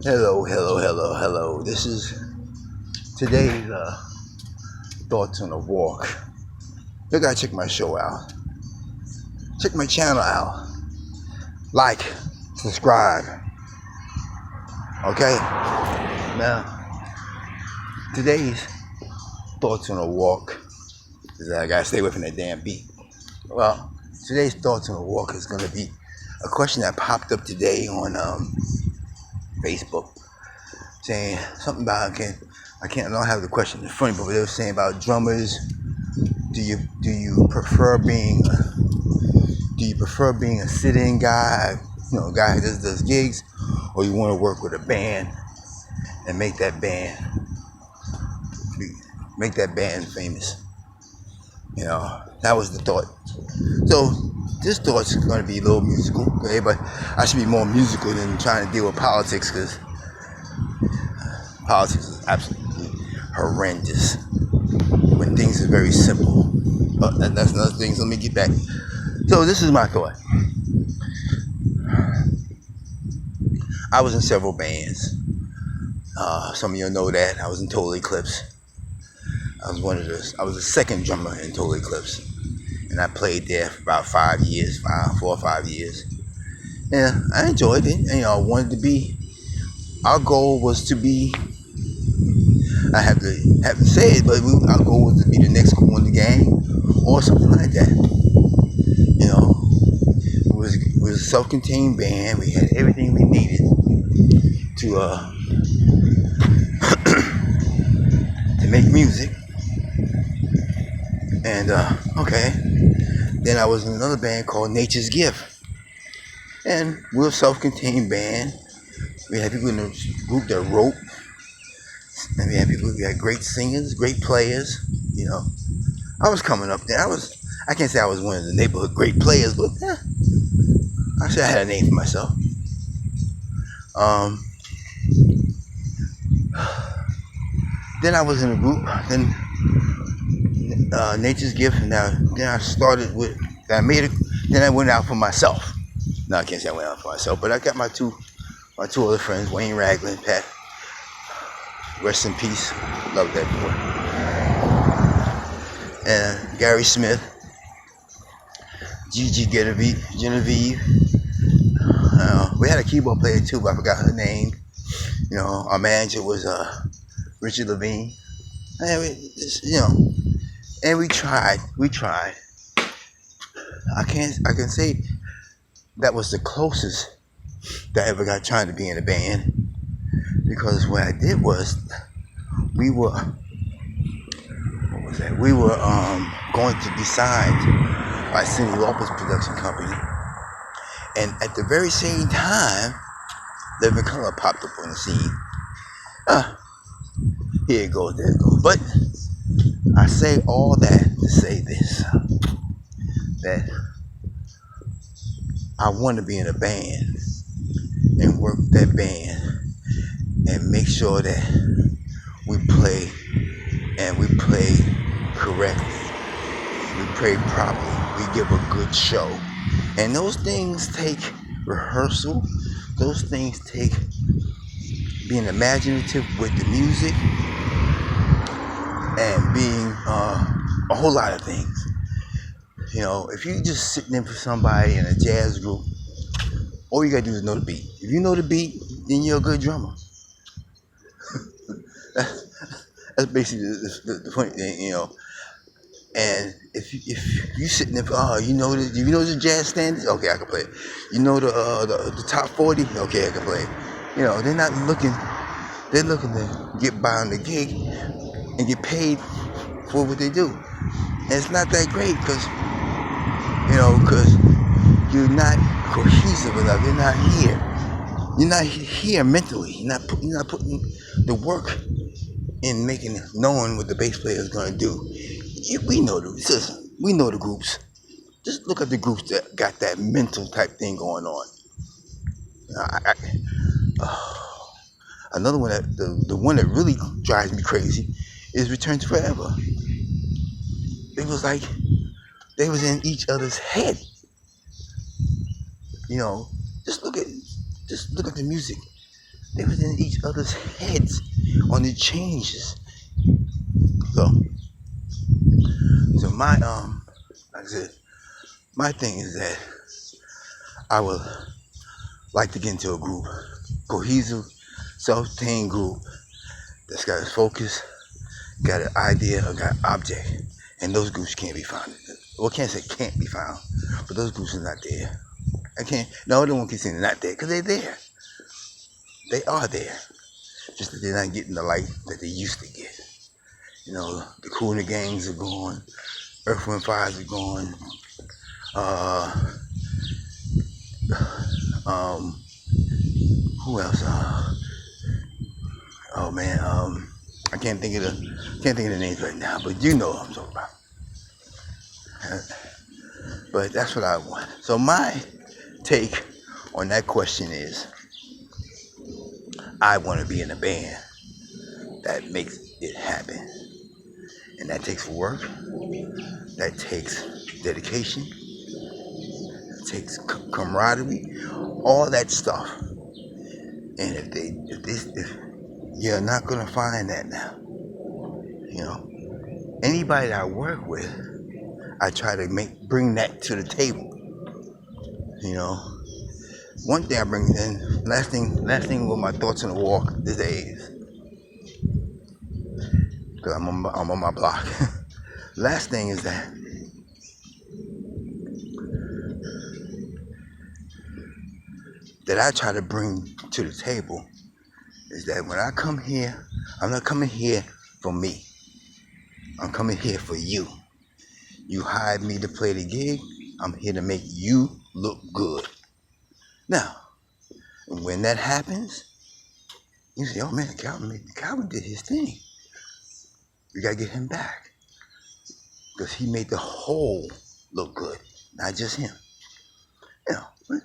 Hello, hello, hello, hello. This is today's thoughts on a walk. You gotta check my show out. Check my channel out. Like, subscribe. Okay? Now, today's thoughts on a walk is that I gotta stay away from that damn beat. Well, today's thoughts on a walk is gonna be a question that popped up today on Facebook, saying something about I don't have the question in front of me, but they were saying about drummers. Do you prefer being a sit-in guy, a guy who does gigs, or you want to work with a band and make that band famous? That was the thought. So this thought's going to be a little musical, okay? But I should be more musical than trying to deal with politics, because politics is absolutely horrendous when things are very simple. And that's another thing. So let me get back. So this is my thought. I was in several bands. Some of you know that I was in Total Eclipse. I was the second drummer in Total Eclipse, and I played there for about 4 or 5 years. Yeah, I enjoyed it. And, I wanted to be. Our goal was to be. I have to say it, but our goal was to be the next cool in the game, or something like that. It was a self-contained band. We had everything we needed to make music. And okay, then I was in another band called Nature's Gift, and we're a self-contained band. We had people in the group that wrote, and we had great singers, great players. I was coming up there. I can't say I was one of the neighborhood great players, but I said I had a name for myself. Then I was in a group. Then Nature's Gift, and then I started with. Then I went out for myself. No, I can't say I went out for myself, but I got my two other friends, Wayne Ragland, Pat. Rest in peace. Love that boy. And Gary Smith, Gigi Genevieve. We had a keyboard player too, but I forgot her name. Our manager was Richard Levine. And we tried. I can say that was the closest that I ever got trying to be in a band, because what I did was we were going to be signed by Cyndi Lauper's production company, and at the very same time, Living Color popped up on the scene. Here it goes, there it goes. But I say all that to say this, that I want to be in a band and work with that band and make sure that we play correctly, we play properly, we give a good show. And those things take rehearsal, those things take being imaginative with the music, and being a whole lot of things. If you just sitting in for somebody in a jazz group, all you gotta do is know the beat. If you know the beat, then you're a good drummer. That's basically the funny thing, And if you sitting there, you know the jazz standards, okay, I can play it. You know the top 40, okay, I can play it. They're not looking. They're looking to get by on the gig and get paid for what they do. And it's not that great because you're not cohesive enough. You're not here. You're not here mentally. You're not putting the work in knowing what the bass player is going to do. We know the groups. Just look at the groups that got that mental type thing going on. Another one the one that really drives me crazy is Return to Forever. It was like they was in each other's head. Just look at the music. They was in each other's heads on the changes. So, so my like I said, my thing is that I would like to get into a group, cohesive, self-contained group that's got a focus, got an idea, or got an object, and those groups can't be found. Well, I can't say can't be found, but those groups are not there. I can't. No, I don't want to say they're not there because they're there. They are there. Just that they're not getting the light that they used to get. You know, the Cooler Gangs are gone. Earth, Wind, Fires are gone. Who else? Oh man, I can't think of the names right now, but you know what I'm talking about. But that's what I want. So my take on that question is, I want to be in a band that makes it happen, and that takes work, that takes dedication, that takes camaraderie, all that stuff. And if you're not gonna find that now, you know, anybody that I work with, I try to bring that to the table. You know, one thing I bring in, last thing with my thoughts on the walk is the A's, because I'm on my block. Last thing is that I try to bring to the table is that when I come here, I'm not coming here for me. I'm coming here for you. You hired me to play the gig. I'm here to make you look good. Now, when that happens, you say, oh man, Calvin did his thing. We gotta get him back. Because he made the whole look good, not just him. You know,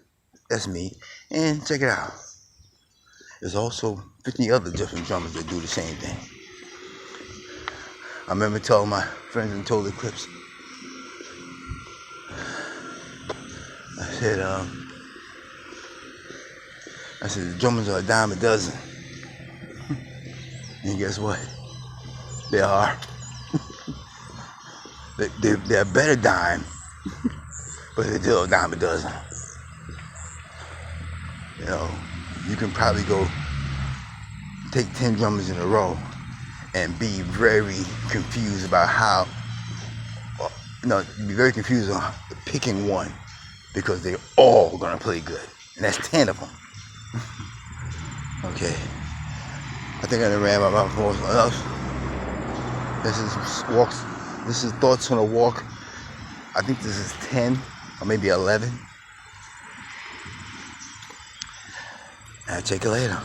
that's me. And check it out. There's also 50 other different drummers that do the same thing. I remember telling my friends in Total Eclipse, I said, the drummers are a dime a dozen. And guess what? They are. They're a better dime, but they're still a dime a dozen. You know, you can probably go take 10 drummers in a row and be very confused about how, be very confused on picking one, because they're all gonna play good, and that's 10 of them. Okay, I think I done ran my mouth more enough. This is Thoughts on a Walk. I think this is 10 or maybe 11. I'll check you later.